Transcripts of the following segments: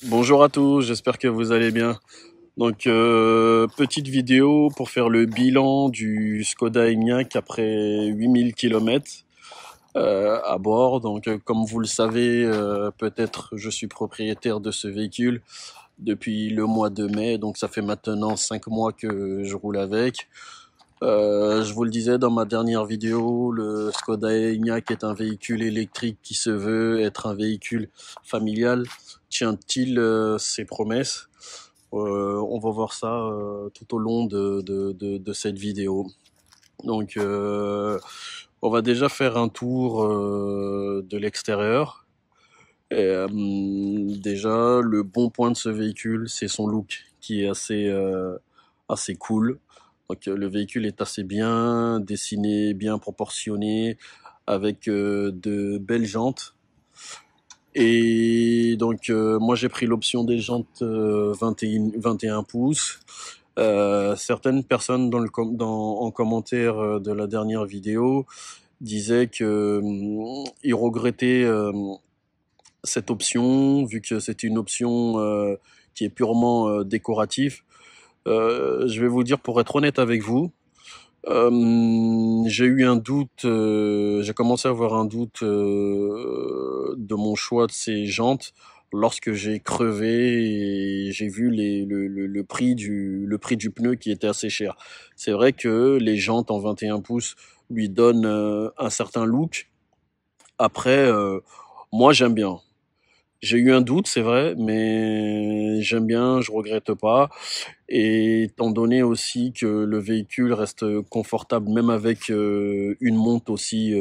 Bonjour à tous, j'espère que vous allez bien. Donc, petite vidéo pour faire le bilan du Skoda Enyaq après 8000 km à bord. Donc, comme vous le savez, peut-être je suis propriétaire de ce véhicule depuis le mois de mai. Donc, ça fait maintenant 5 mois que je roule avec. Je vous le disais dans ma dernière vidéo, le Skoda Enyaq est un véhicule électrique qui se veut être un véhicule familial. Tient-il ses promesses? On va voir ça tout au long de cette vidéo. Donc, on va déjà faire un tour de l'extérieur. Déjà, le bon point de ce véhicule, c'est son look qui est assez cool. Donc, le véhicule est assez bien dessiné, bien proportionné, avec de belles jantes. Et donc, moi, j'ai pris l'option des jantes 21 pouces. Certaines personnes en commentaire de la dernière vidéo disaient que ils regrettaient cette option, vu que c'est une option qui est purement décorative. Je vais vous dire, pour être honnête avec vous, j'ai eu un doute, j'ai commencé à avoir un doute de mon choix de ces jantes lorsque j'ai crevé et j'ai vu le prix du pneu qui était assez cher. C'est vrai que les jantes en 21 pouces lui donnent un certain look. Après, moi j'aime bien. J'ai eu un doute, c'est vrai, mais j'aime bien, je regrette pas. Et étant donné aussi que le véhicule reste confortable, même avec une monte aussi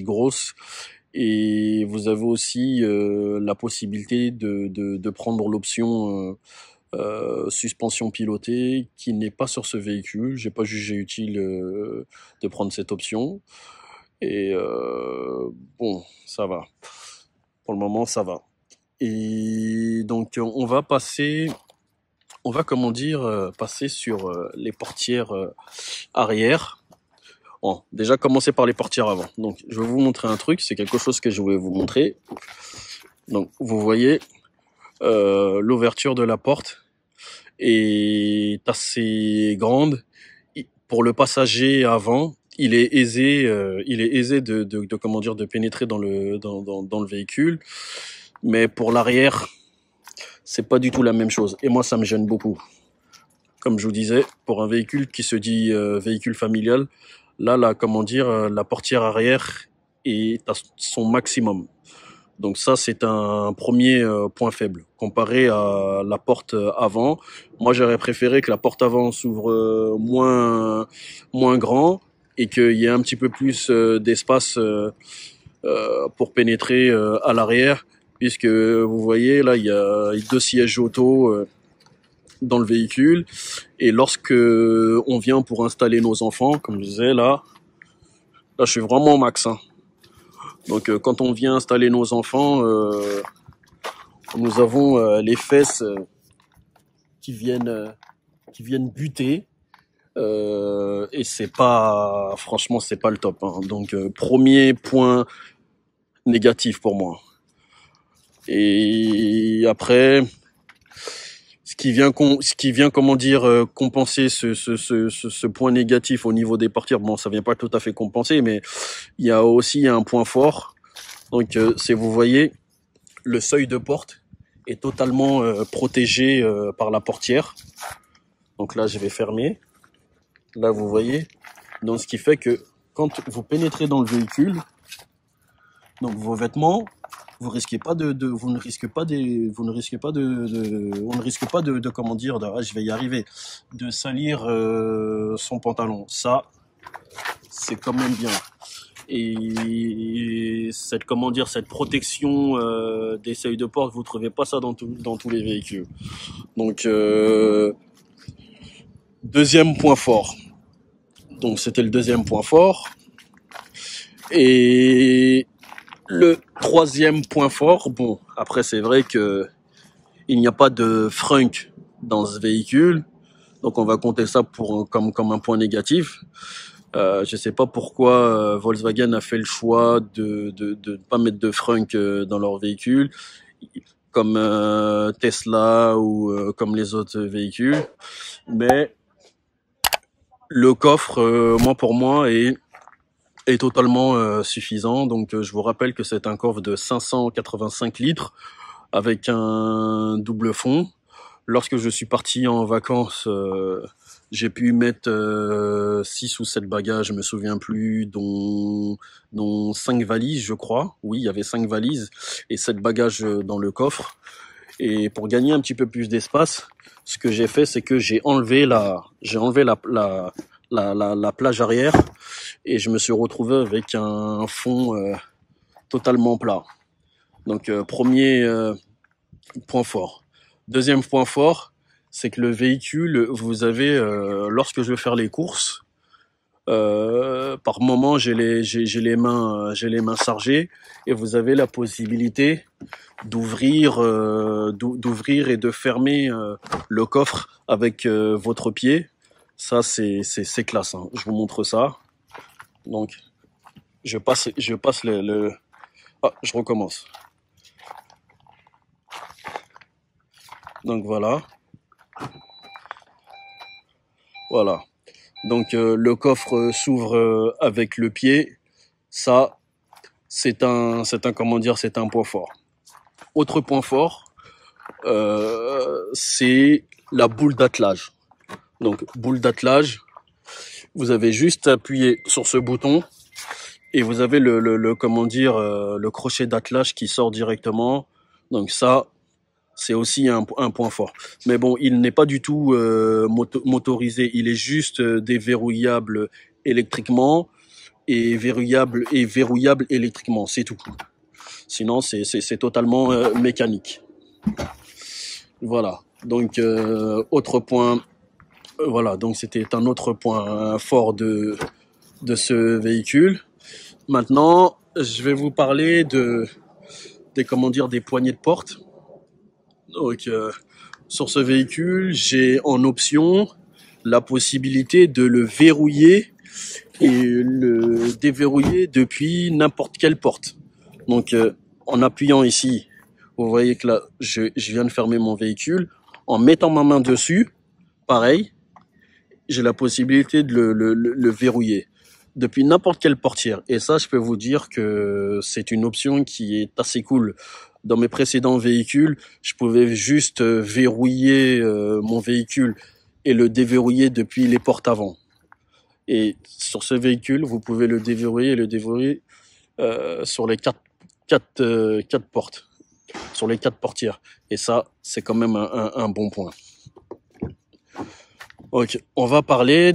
grosse, et vous avez aussi la possibilité de prendre l'option suspension pilotée qui n'est pas sur ce véhicule. J'ai pas jugé utile de prendre cette option. Et bon, ça va. Pour le moment, ça va. Et donc, on va comment dire, passer sur les portières arrière. Bon, déjà commencer par les portières avant. Donc, je vais vous montrer un truc, c'est quelque chose que je voulais vous montrer. Donc, vous voyez, l'ouverture de la porte est assez grande. Pour le passager avant, il est aisé de comment dire, de pénétrer dans le véhicule. Mais pour l'arrière, c'est pas du tout la même chose. Et moi, ça me gêne beaucoup. Comme je vous disais, pour un véhicule qui se dit véhicule familial, là, comment dire, la portière arrière est à son maximum. Donc ça, c'est un premier point faible. Comparé à la porte avant, moi, j'aurais préféré que la porte avant s'ouvre moins grand et qu'il y ait un petit peu plus d'espace pour pénétrer à l'arrière, puisque vous voyez, là, il y a 2 sièges auto dans le véhicule. Et lorsque on vient pour installer nos enfants, comme je disais, là, je suis vraiment au max, hein. Donc, quand on vient installer nos enfants, nous avons les fesses qui viennent, qui viennent buter. Et franchement, c'est pas le top, hein. Donc, premier point négatif pour moi. Et après, ce qui vient comment dire, compenser ce point négatif au niveau des portières. Bon, ça vient pas tout à fait compenser, mais il y a aussi un point fort. Donc, c'est, vous voyez, le seuil de porte est totalement protégé par la portière. Donc là, je vais fermer. Là, vous voyez. Donc, ce qui fait que quand vous pénétrez dans le véhicule, donc vos vêtements, vous risquez pas vous ne risquez pas de comment dire, je vais y arriver, de salir son pantalon. Ça, c'est quand même bien. Et cette protection des seuils de porte, vous trouvez pas ça dans tous les véhicules. Donc, deuxième point fort. Donc, c'était le deuxième point fort. Et le troisième point fort, bon, après, c'est vrai que il n'y a pas de frunk dans ce véhicule. Donc, on va compter ça comme un point négatif. Je sais pas pourquoi Volkswagen a fait le choix de pas mettre de frunk dans leur véhicule. comme Tesla ou comme les autres véhicules, mais le coffre, pour moi, est totalement suffisant. Donc, je vous rappelle que c'est un coffre de 585 litres avec un double fond. Lorsque je suis parti en vacances, j'ai pu mettre 6 ou 7 bagages, je me souviens plus, dont 5 valises, je crois. Oui, il y avait 5 valises et 7 bagages dans le coffre. Et pour gagner un petit peu plus d'espace, ce que j'ai fait, c'est que j'ai enlevé la plage arrière et je me suis retrouvé avec un fond totalement plat. Donc, premier point fort. Deuxième point fort, c'est que le véhicule, vous avez, lorsque je vais faire les courses, par moment j'ai les mains chargées et vous avez la possibilité d'ouvrir et de fermer le coffre avec votre pied. Ça c'est classe, hein. Je vous montre ça. Donc je passe le... Ah, je recommence. Donc voilà. Donc le coffre s'ouvre avec le pied. Ça, c'est un point fort. Autre point fort, c'est la boule d'attelage. Donc boule d'attelage, vous avez juste appuyé sur ce bouton et vous avez le crochet d'attelage qui sort directement. Donc ça, c'est aussi un point fort. Mais bon, il n'est pas du tout motorisé. Il est juste déverrouillable électriquement et verrouillable électriquement. C'est tout. Sinon, c'est totalement mécanique. Voilà. Donc, autre point. Voilà. Donc, c'était un autre point fort de ce véhicule. Maintenant, je vais vous parler des poignées de porte. Donc, sur ce véhicule, j'ai en option la possibilité de le verrouiller et le déverrouiller depuis n'importe quelle porte. Donc, en appuyant ici, vous voyez que là, je viens de fermer mon véhicule. En mettant ma main dessus, pareil, j'ai la possibilité de le verrouiller depuis n'importe quelle portière. Et ça, je peux vous dire que c'est une option qui est assez cool. Dans mes précédents véhicules, je pouvais juste verrouiller mon véhicule et le déverrouiller depuis les portes avant. Et sur ce véhicule, vous pouvez le déverrouiller et le déverrouiller sur les quatre portes, sur les 4 portières. Et ça, c'est quand même un bon point. Ok, on va parler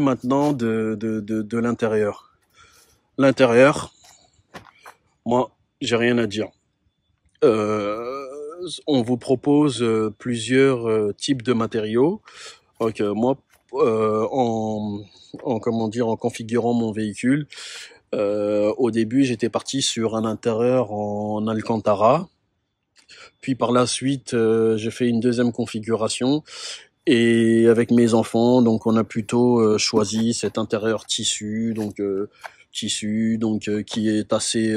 maintenant de l'intérieur. L'intérieur, moi, j'ai rien à dire. On vous propose plusieurs types de matériaux. Donc moi, en configurant mon véhicule, au début, j'étais parti sur un intérieur en Alcantara. Puis par la suite, j'ai fait une deuxième configuration. Et avec mes enfants, donc on a plutôt choisi cet intérieur tissu, qui est assez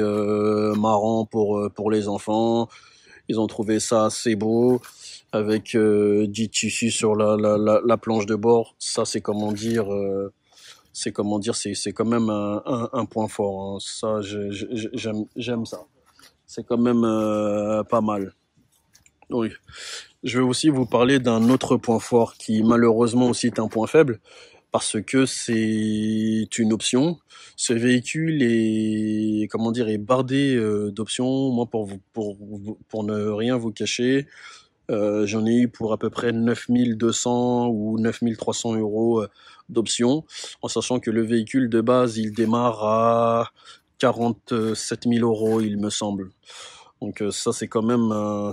marrant pour les enfants. Ils ont trouvé ça assez beau avec du tissu sur la planche de bord. Ça c'est quand même un point fort, hein. Ça j'aime ça. C'est quand même pas mal. Oui. Je vais aussi vous parler d'un autre point fort qui malheureusement aussi est un point faible parce que c'est une option. Ce véhicule est bardé d'options. Moi, pour ne rien vous cacher, j'en ai eu pour à peu près 9200 ou 9300 euros d'options, en sachant que le véhicule de base il démarre à 47 000 euros, il me semble. Donc ça c'est quand même un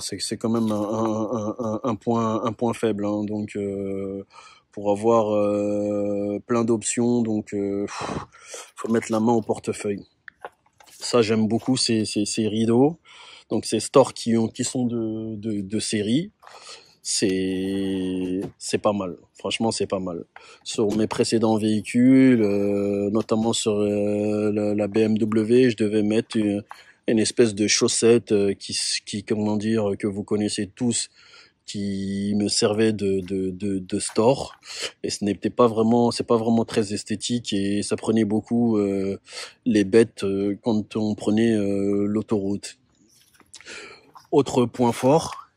point faible, hein. Donc pour avoir plein d'options, donc faut mettre la main au portefeuille. Ça j'aime beaucoup ces rideaux. Donc ces stores qui sont de série. C'est pas mal. Franchement, c'est pas mal. Sur mes précédents véhicules, notamment sur la BMW, je devais mettre une espèce de chaussette comment dire, que vous connaissez tous, qui me servait de store, et c'est pas vraiment très esthétique, et ça prenait beaucoup les bêtes quand on prenait l'autoroute. Autre point fort,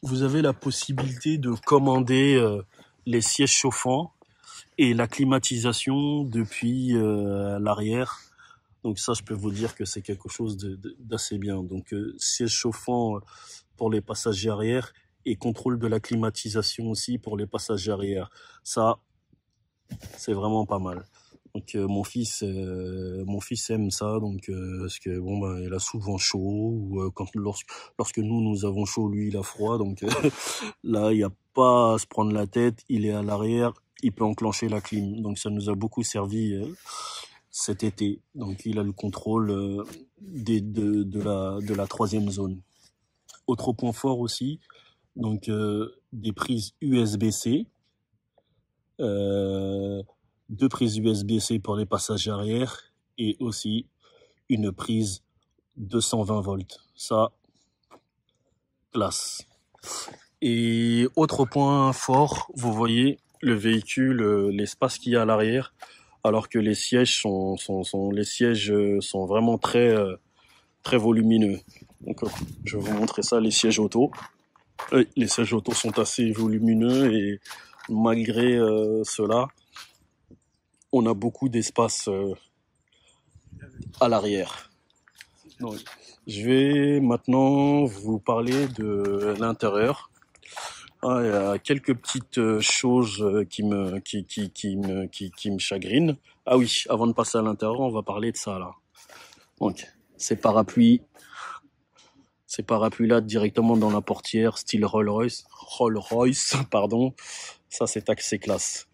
vous avez la possibilité de commander les sièges chauffants et la climatisation depuis l'arrière. Donc ça, je peux vous dire que c'est quelque chose d'assez bien. Donc siège chauffant pour les passagers arrière et contrôle de la climatisation aussi pour les passagers arrière. Ça, c'est vraiment pas mal. Donc mon fils aime ça, donc parce que bon bah il a souvent chaud, ou lorsque nous avons chaud, lui il a froid, donc là il n'y a pas à se prendre la tête, il est à l'arrière, il peut enclencher la clim. Donc ça nous a beaucoup servi cet été. Donc il a le contrôle de la troisième zone. Autre point fort aussi, donc des prises USB-C, 2 prises USB-C pour les passagers arrière, et aussi une prise 220 volts. Ça, classe. Et autre point fort, vous voyez le véhicule, l'espace qu'il y a à l'arrière, alors que les sièges sont vraiment très volumineux. Donc je vais vous montrer ça, les sièges auto. Les sièges auto sont assez volumineux, et malgré cela, on a beaucoup d'espace à l'arrière. Donc, je vais maintenant vous parler de l'intérieur. Il y a quelques petites choses qui me chagrinent. Ah oui, avant de passer à l'intérieur, on va parler de ça là. Donc, ces parapluies là directement dans la portière, style Rolls-Royce, pardon. Ça, c'est assez classe.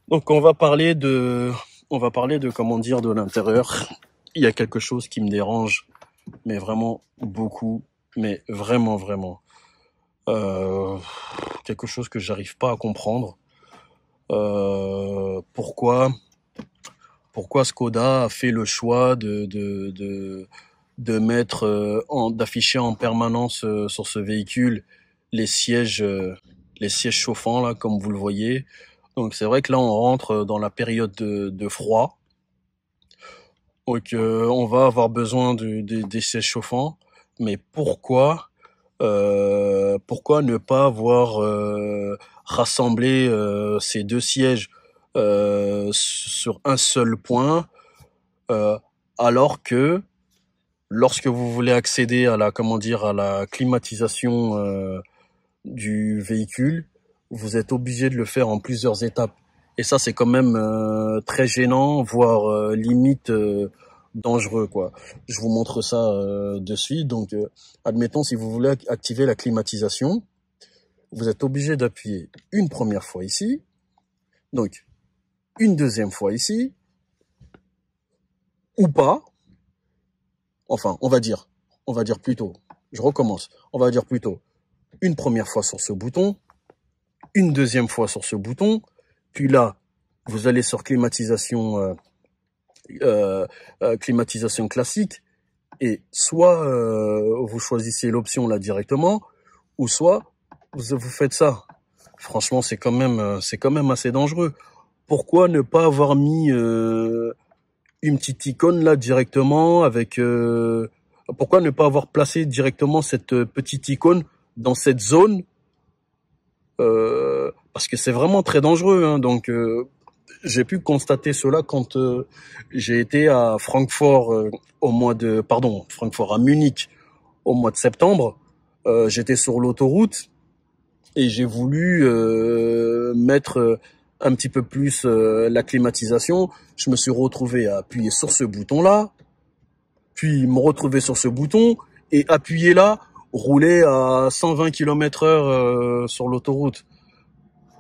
Donc, on va parler de comment dire, de l'intérieur. Il y a quelque chose qui me dérange, mais vraiment beaucoup, mais vraiment. Quelque chose que j'arrive pas à comprendre. Pourquoi Skoda a fait le choix de mettre d'afficher en permanence sur ce véhicule les sièges chauffants là, comme vous le voyez. Donc c'est vrai que là on rentre dans la période de froid. Donc on va avoir besoin des sièges chauffants, mais pourquoi ne pas avoir rassemblé ces 2 sièges sur un seul point, alors que lorsque vous voulez accéder à la climatisation du véhicule, vous êtes obligé de le faire en plusieurs étapes. Et ça, c'est quand même très gênant, voire limite dangereux, quoi. Je vous montre ça de suite. Donc, admettons, si vous voulez activer la climatisation, vous êtes obligé d'appuyer une première fois ici, donc une deuxième fois ici, ou pas. Enfin, on va dire plutôt, je recommence, on va dire plutôt une première fois sur ce bouton, une deuxième fois sur ce bouton, puis là, vous allez sur climatisation classique, et soit vous choisissez l'option là directement, ou soit vous faites ça. Franchement, c'est quand même assez dangereux. Pourquoi ne pas avoir mis une petite icône là directement avec pourquoi ne pas avoir placé directement cette petite icône dans cette zone, parce que c'est vraiment très dangereux, hein. Donc j'ai pu constater cela quand j'ai été à Francfort à Munich au mois de septembre. J'étais sur l'autoroute et j'ai voulu mettre un petit peu plus la climatisation. Je me suis retrouvé à appuyer sur ce bouton-là, puis me retrouver sur ce bouton et appuyer là, rouler à 120 km/h sur l'autoroute.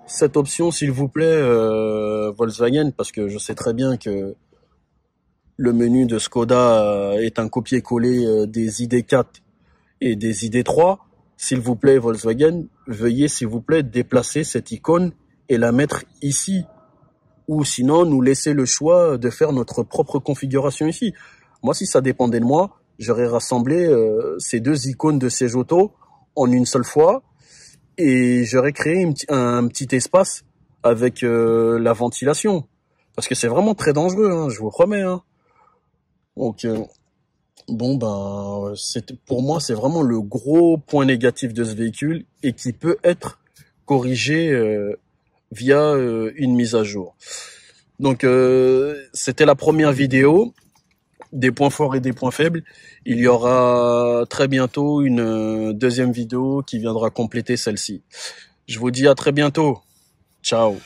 Cette option, s'il vous plaît, Volkswagen, parce que je sais très bien que le menu de Skoda est un copier-coller des ID.4 et des ID.3. S'il vous plaît, Volkswagen, veuillez, s'il vous plaît, déplacer cette icône et la mettre ici. Ou sinon, nous laisser le choix de faire notre propre configuration ici. Moi, si ça dépendait de moi, j'aurais rassemblé ces deux icônes de siège auto en une seule fois et j'aurais créé un petit espace avec la ventilation. Parce que c'est vraiment très dangereux, hein, je vous promets. Hein. Donc, bon, ben, pour moi, c'est vraiment le gros point négatif de ce véhicule et qui peut être corrigé via une mise à jour. Donc, c'était la première vidéo, des points forts et des points faibles. Il y aura très bientôt une deuxième vidéo qui viendra compléter celle-ci. Je vous dis à très bientôt. Ciao.